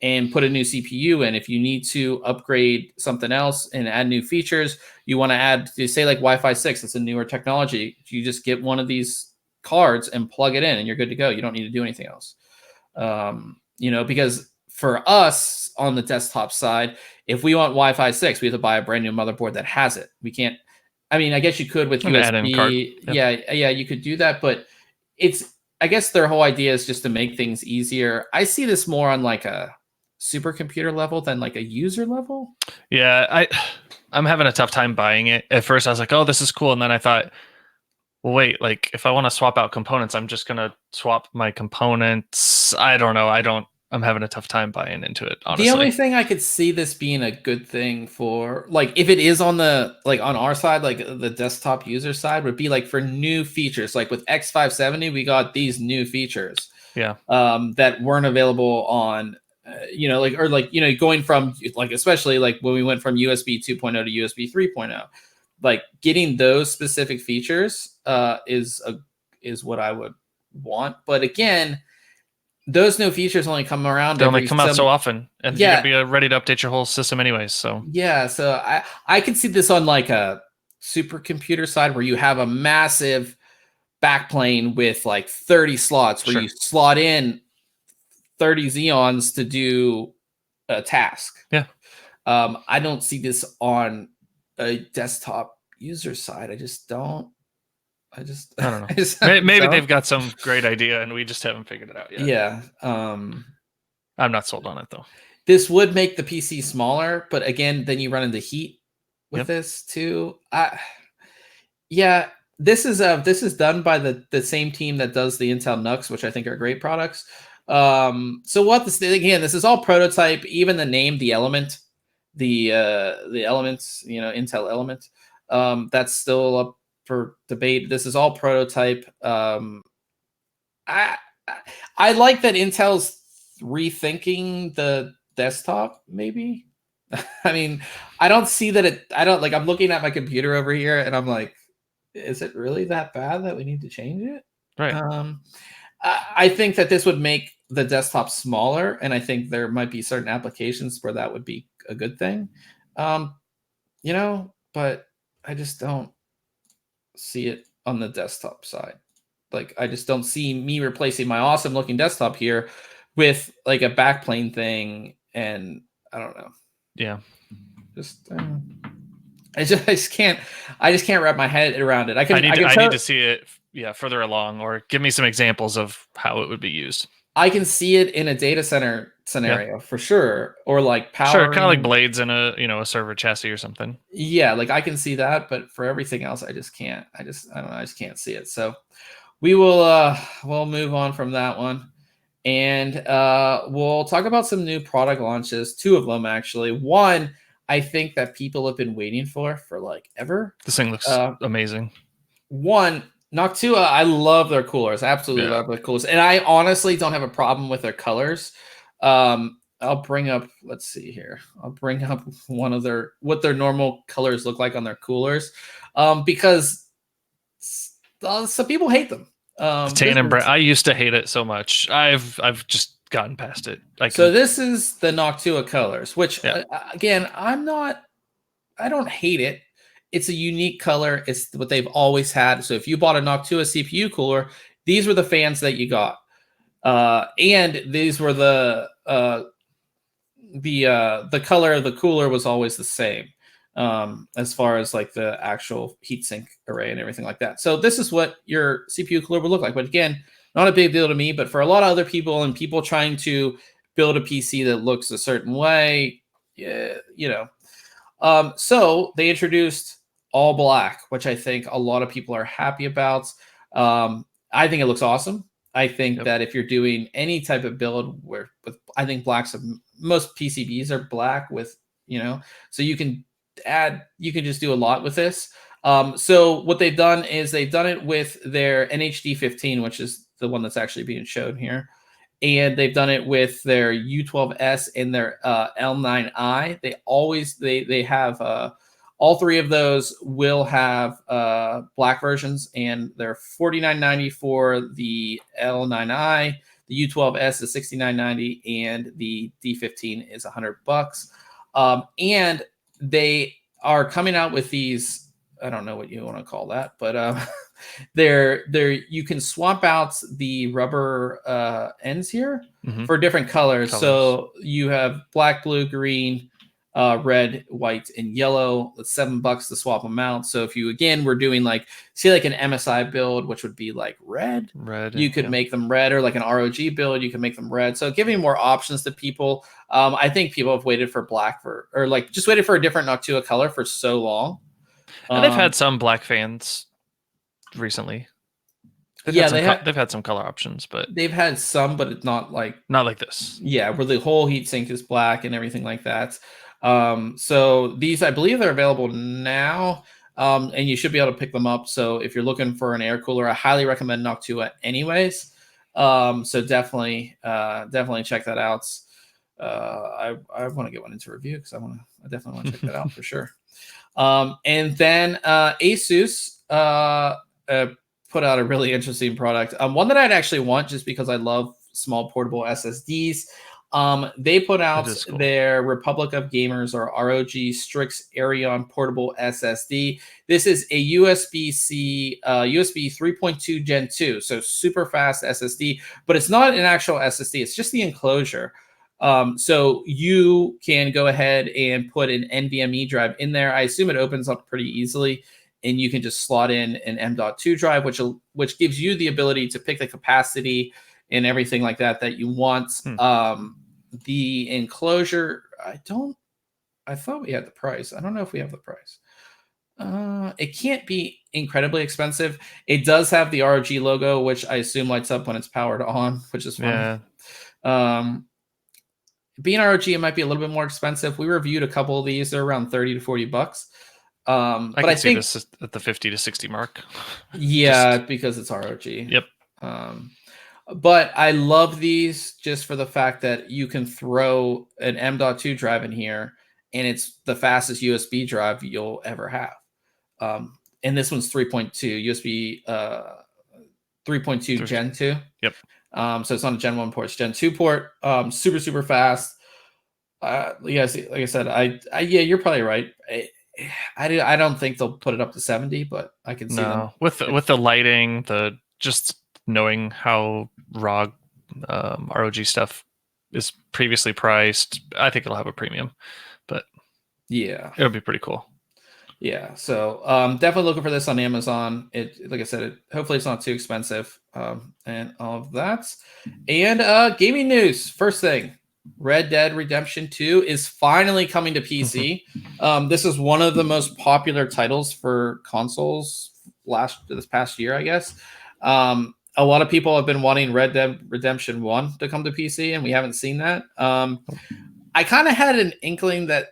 and put a new CPU in. If you need to upgrade something else and add new features, you want to add, say like Wi-Fi 6, it's a newer technology. You just get one of these cards and plug it in and you're good to go. You don't need to do anything else. Because for us on the desktop side, if we want Wi-Fi 6, we have to buy a brand new motherboard that has it. We can't, I guess you could with USB. Yeah, you could do that, but I guess their whole idea is just to make things easier. I see this more on like a supercomputer level than like a user level. Yeah, I'm having a tough time buying it. At first I was like, oh, this is cool. And then I thought, well, wait, like if I want to swap out components, I'm just going to swap my components. I don't know. I'm having a tough time buying into it, honestly. The only thing I could see this being a good thing for, like, if it is on the, like on our side, like the desktop user side, would be like for new features. Like with X570, we got these new features. Yeah. That weren't available on, going from like, especially like when we went from USB 2.0 to USB 3.0. Like getting those specific features is what I would want. But again, those new features only come around. They only come out so often, and you're gonna be ready to update your whole system anyways. So so I can see this on like a supercomputer side where you have a massive backplane with like 30 slots where you slot in 30 Xeons to do a task. Yeah. I don't see this on a desktop user side. I don't know. Maybe they've got some great idea and we just haven't figured it out yet. Yeah. I'm not sold on it though. This would make the PC smaller, but again, then you run into heat with this too. This is done by the same team that does the Intel NUCs, which I think are great products. So what this again, this is all prototype. Even the name, the Element, the Elements, Intel Element, that's still up for debate. This is all prototype. I like that Intel's rethinking the desktop, maybe. I don't see that I'm looking at my computer over here and I'm like, is it really that bad that we need to change it? Right. I think that this would make the desktop smaller, and I think there might be certain applications where that would be a good thing. But I just don't see it on the desktop side. Like, I just don't see me replacing my awesome looking desktop here with like a backplane thing, and I don't know. Yeah. I just can't wrap my head around it. I need to see it further along, or give me some examples of how it would be used. I can see it in a data center scenario for sure, or like Sure, kind of like powering. blades in a a server chassis or something. Yeah, like I can see that, but for everything else, I just can't. I don't know. I just can't see it. So we will we'll move on from that one, and we'll talk about some new product launches. Two of them actually. One I think that people have been waiting for like ever. This thing looks amazing. One, Noctua, I love their coolers. Absolutely Yeah. love their coolers. And I honestly don't have a problem with their colors. I'll bring up, let's see here. I'll bring up one of what their normal colors look like on their coolers. Because some people hate them. The tan and brown. I used to hate it so much. I've just gotten past it. So this is the Noctua colors, which again, I don't hate it. It's a unique color. It's what they've always had. So if you bought a Noctua CPU cooler, these were the fans that you got, and these were the color of the cooler was always the same, as far as like the actual heatsink array and everything like that. So this is what your CPU cooler would look like. But again, not a big deal to me. But for a lot of other people and people trying to build a PC that looks a certain way, yeah, you know. So they introduced all black, which I think a lot of people are happy about. I think it looks awesome. I think that if you're doing any type of build I think most PCBs are black with, so you can just do a lot with this. So what they've done is they've done it with their NHD 15, which is the one that's actually being shown here. And they've done it with their U12S and their L9i. They have all three of those will have black versions, and they're $49.90 for the L9i. The U12S is $69.90, and the D15 is $100. And they are coming out with these. I don't know what you want to call that, but you can swap out the rubber ends here for different colors. So you have black, blue, green, red, white, and yellow. It's $7 to swap them out. So if you were doing like an MSI build, which would be like red, you could make them red, or like an ROG build, you can make them red. So giving more options to people. I think people have waited for black just waited for a different Noctua color for so long. And they've had some black fans recently. They've had some color options, but they've had some, but it's not like this. Yeah, where the whole heatsink is black and everything like that. So these, I believe, they're available now, and you should be able to pick them up. So if you're looking for an air cooler, I highly recommend Noctua, anyways. So definitely check that out. I want to get one into review because I definitely want to check that out for sure. And then Asus put out a really interesting product. One that I'd actually want just because I love small portable SSDs. They put out their Republic of Gamers, or ROG Strix Aerion portable SSD. This is a USB-C, USB 3.2 Gen 2, so super fast SSD, but it's not an actual SSD. It's just the enclosure. So you can go ahead and put an NVMe drive in there. I assume it opens up pretty easily, and you can just slot in an M.2 drive, which gives you the ability to pick the capacity and everything like that you want. The enclosure, I thought we had the price. I don't know if we have the price. It can't be incredibly expensive. It does have the ROG logo, which I assume lights up when it's powered on, which is fun. Yeah. Being ROG, it might be a little bit more expensive. We reviewed a couple of these. They're around $30 to $40. I think this at the 50 to 60 mark. Yeah, because it's ROG. Yep. But I love these just for the fact that you can throw an M.2 drive in here, and it's the fastest USB drive you'll ever have. And this one's 3.2 USB, 3.2 Gen 2. Yep. So it's not a Gen 1 port, it's Gen 2 port. Super, super fast. Yes, like I said, yeah, you're probably right. I don't think they'll put it up to 70, but I can see them with the lighting, just knowing how ROG stuff is previously priced. I think it'll have a premium, but yeah, it'll be pretty cool. Yeah, so definitely looking for this on Amazon. Like I said, hopefully it's not too expensive, and all of that. And gaming news. First thing, Red Dead Redemption 2 is finally coming to PC. This is one of the most popular titles for consoles this past year, I guess. A lot of people have been wanting Red Dead Redemption 1 to come to PC, and we haven't seen that. I kind of had an inkling that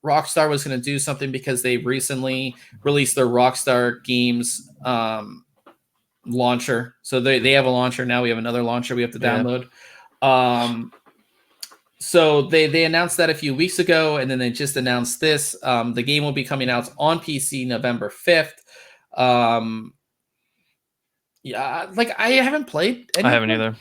Rockstar was going to do something because they recently released their Rockstar Games launcher. So they have a launcher now. We have another launcher we have to download. So they announced that a few weeks ago, and then they just announced this. The game will be coming out on PC November 5th. Yeah, like I haven't played any. I haven't either.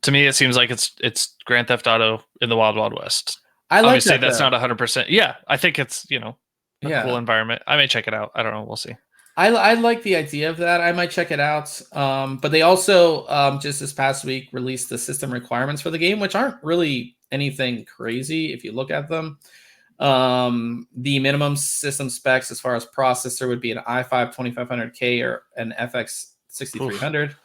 To me, it seems like it's Grand Theft Auto in the Wild Wild West. I like Obviously, that, that's though. not 100%. Yeah, I think it's a cool environment. I may check it out. I don't know. We'll see. I like the idea of that. I might check it out. But they also just this past week released the system requirements for the game, which aren't really anything crazy if you look at them. The minimum system specs as far as processor would be an i5 2500K or an FX 6300,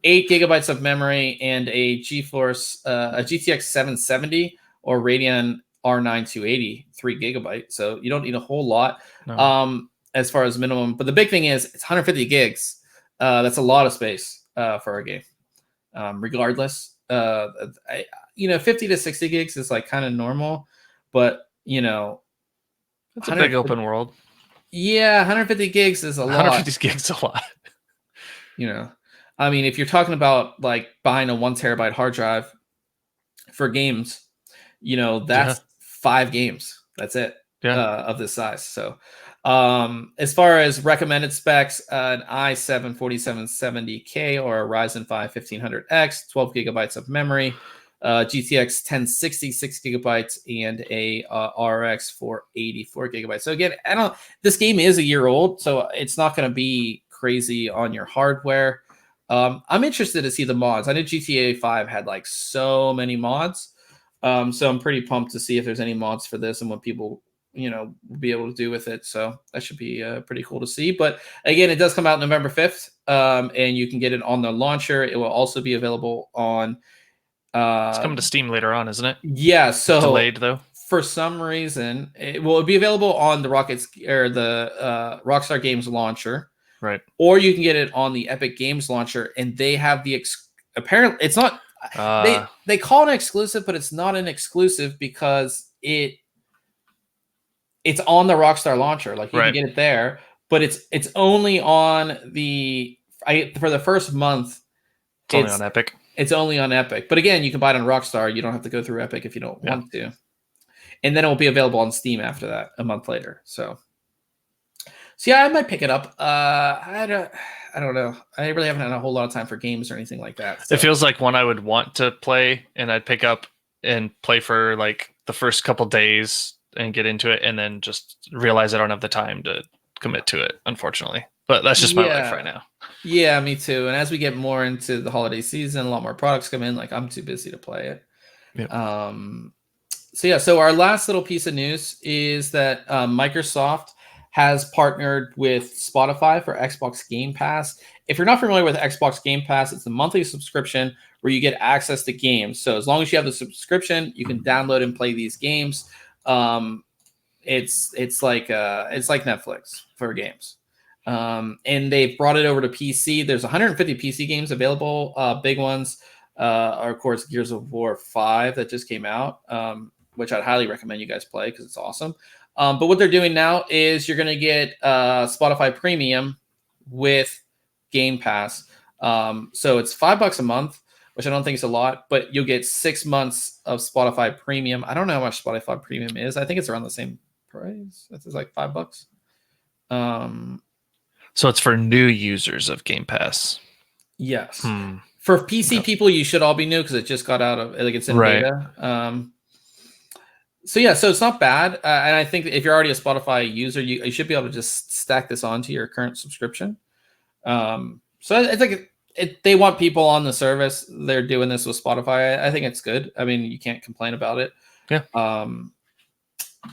8 gigabytes of memory, and a GeForce a GTX 770 or Radeon R9 280, 3 gigabyte. So you don't need a whole lot. No. As far as minimum, but the big thing is it's 150 gigs. That's a lot of space for a game. Regardless, 50 to 60 gigs is like kind of normal, but it's a big open world. Yeah, 150 gigs is a lot. 150 gigs is a lot. I mean, if you're talking about like buying a 1 terabyte hard drive for games, that's 5 games. That's it. Of this size. So as far as recommended specs, an i7 4770K or a Ryzen 5 1500X, 12 gigabytes of memory, GTX 1060, 6 gigabytes, and a RX 480, 4 gigabytes. So again, this game is a year old, so it's not going to be crazy on your hardware. I'm interested to see the mods. I know GTA 5 had like so many mods. So I'm pretty pumped to see if there's any mods for this and what people will be able to do with it. So that should be pretty cool to see. But again, it does come out November 5th, and you can get it on the launcher. It will also be available on it's coming to Steam later on, isn't it? Yeah, so it's delayed though. For some reason, it'll be available on the Rockstar Games launcher, right? Or you can get it on the Epic Games launcher, and they have the apparently it's not they call it an exclusive, but it's not an exclusive because it's on the Rockstar launcher. Like you can get it there, but it's only on for the first month. It's only on Epic. It's only on Epic. But again, you can buy it on Rockstar. You don't have to go through Epic if you don't want to. And then it will be available on Steam after that, a month later. So yeah, I might pick it up. I don't know. I really haven't had a whole lot of time for games or anything like that. So. It feels like one I would want to play, and I'd pick up and play for like the first couple days and get into it, and then just realize I don't have the time to commit to it, unfortunately. But that's just my life right now. Yeah, me too. And as we get more into the holiday season, a lot more products come in. Like I'm too busy to play it. Yeah. So our last little piece of news is that Microsoft has partnered with Spotify for Xbox Game Pass. If you're not familiar with Xbox Game Pass, it's a monthly subscription where you get access to games. So as long as you have the subscription, you can download and play these games. It's like Netflix for games. And they've brought it over to PC. There's 150 PC games available. Big ones are, of course, Gears of War 5 that just came out, which I'd highly recommend you guys play because it's awesome. But what they're doing now is you're going to get Spotify Premium with Game Pass. So it's $5 a month, which I don't think is a lot, but you'll get 6 months of Spotify Premium. I don't know how much Spotify Premium is. I think it's around the same price. It's like $5. So it's for new users of Game Pass. Yes. For PC people, you should all be new because it just got out of it's in beta. So it's not bad. And I think if you're already a Spotify user, you should be able to just stack this onto your current subscription. So it's like they want people on the service. They're doing this with Spotify. I think it's good. I mean, you can't complain about it. Yeah.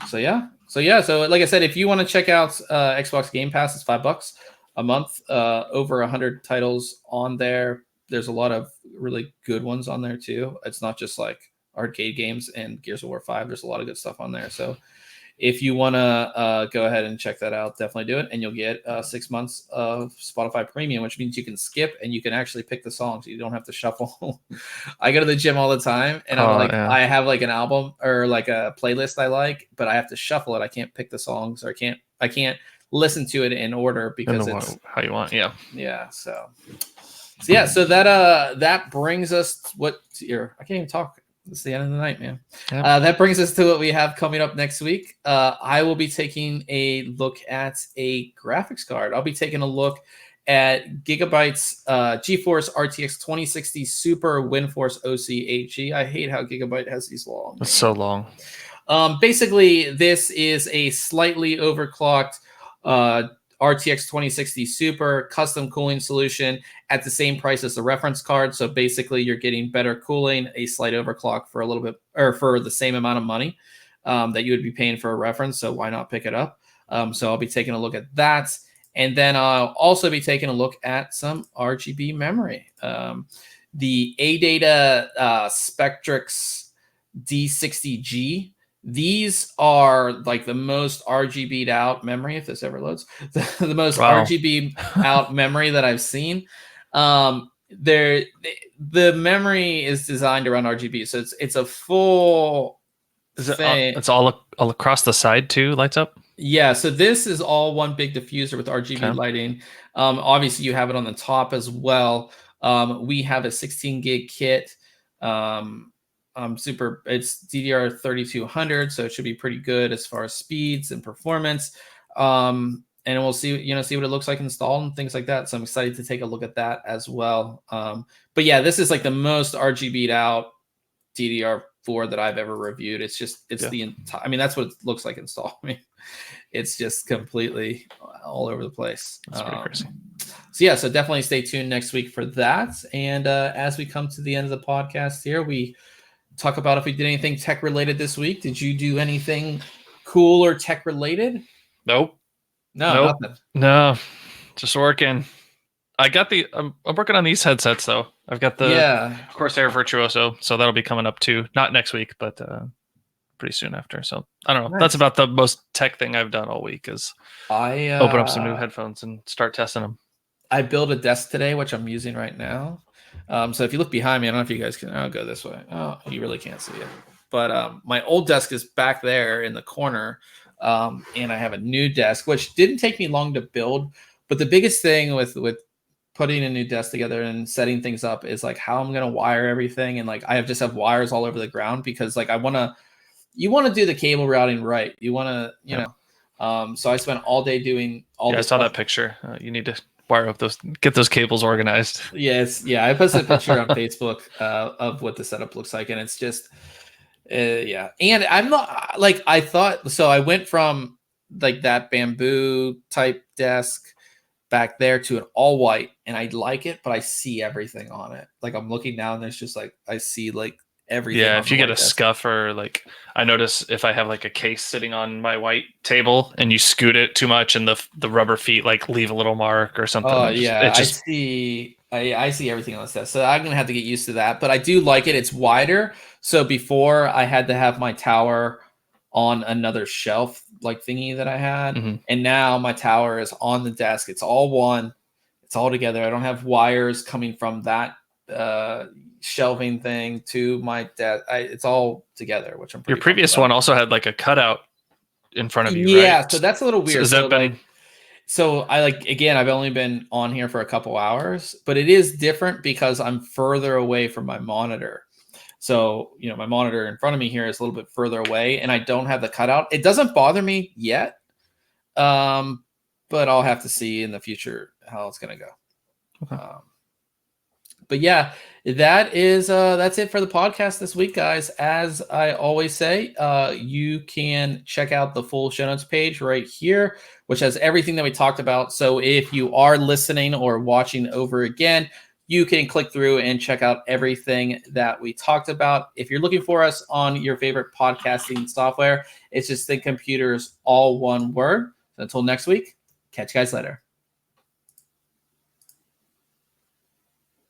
So like I said, if you want to check out Xbox Game Pass, it's $5 a month. Over 100 titles on there. there's a lot of really good ones on there too. It's not just like arcade games and Gears of War 5. There's a lot of good stuff on there. So if you want to go ahead and check that out, definitely do it. And you'll get 6 months of Spotify Premium, which means you can skip and you can actually pick the songs. You don't have to shuffle. I go to the gym all the time, and I have like an album or like a playlist I like, but I have to shuffle it. I can't pick the songs, or I can't listen to it in order because it's how you want. Yeah. So that brings us I can't even talk. It's the end of the night, man. Yep. That brings us to what we have coming up next week. I will be taking a look at a graphics card. I'll be taking a look at Gigabyte's GeForce RTX 2060 Super WindForce OC8G. I hate how Gigabyte has these long. It's so long. Basically, this is a slightly overclocked RTX 2060 Super custom cooling solution at the same price as the reference card. So basically, you're getting better cooling, a slight overclock for a little bit, or for the same amount of money that you would be paying for a reference. So why not pick it up? So I'll be taking a look at that. And then I'll also be taking a look at some RGB memory. The ADATA Spectrix D60G. These are like the most RGB'd out memory, if this ever loads, the most RGB out memory that I've seen. The memory is designed around RGB, so it's a full thing. It's all across the side too, lights up? Yeah, so this is all one big diffuser with RGB lighting. Obviously, you have it on the top as well. We have a 16 gig kit. It's DDR3200, so it should be pretty good as far as speeds and performance. And we'll see what it looks like installed and things like that. So I'm excited to take a look at that as well. But yeah, this is like the most RGB'd out DDR4 that I've ever reviewed. The entire. I mean, that's what it looks like installed. I mean, it's just completely all over the place. That's pretty crazy. So definitely stay tuned next week for that. And as we come to the end of the podcast here, we talk about if we did anything tech related this week. Did you do anything cool or tech related? Nope. Nothing. No, just working. I'm working on these headsets though. I've got the Corsair Virtuoso, so that'll be coming up too. Not next week, but pretty soon after. So I don't know. Nice. That's about the most tech thing I've done all week is open up some new headphones and start testing them. I built a desk today, which I'm using right now. So if you look behind me, I don't know if you guys can. I'll go this way. Oh, you really can't see it. But my old desk is back there in the corner, and I have a new desk, which didn't take me long to build. But the biggest thing with putting a new desk together and setting things up is like how I'm gonna wire everything, and like I just have wires all over the ground because like you want to do the cable routing right. You want to, so I spent all day doing all. Yeah, I saw that picture. You need to wire up get those cables organized. Yes. Yeah. I posted a picture on Facebook of what the setup looks like. And it's just, and I'm not like, I thought, so I went from like that bamboo type desk back there to an all white, and I like it, but I see everything on it. Like I'm looking down, there's just like, I see like everything. Yeah. If you get a scuff, or like I notice if I have like a case sitting on my white table and you scoot it too much and the rubber feet like leave a little mark or something. Oh yeah. I see everything on this desk. So I'm going to have to get used to that, but I do like it. It's wider. So before I had to have my tower on another shelf like thingy that I had. Mm-hmm. And now my tower is on the desk. It's all one. It's all together. I don't have wires coming from that shelving thing to my desk. It's all together, which I'm pretty. Your previous one also had like a cutout in front of you. Yeah, right? So that's a little weird. So I've only been on here for a couple hours, but it is different because I'm further away from my monitor. So, my monitor in front of me here is a little bit further away, and I don't have the cutout. It doesn't bother me yet, but I'll have to see in the future how it's going to go. Okay. But yeah, that's it for the podcast this week, guys. As I always say, you can check out the full show notes page right here, which has everything that we talked about. So if you are listening or watching over again, you can click through and check out everything that we talked about. If you're looking for us on your favorite podcasting software, it's just ThinkComputers, all one word. So until next week, catch you guys later.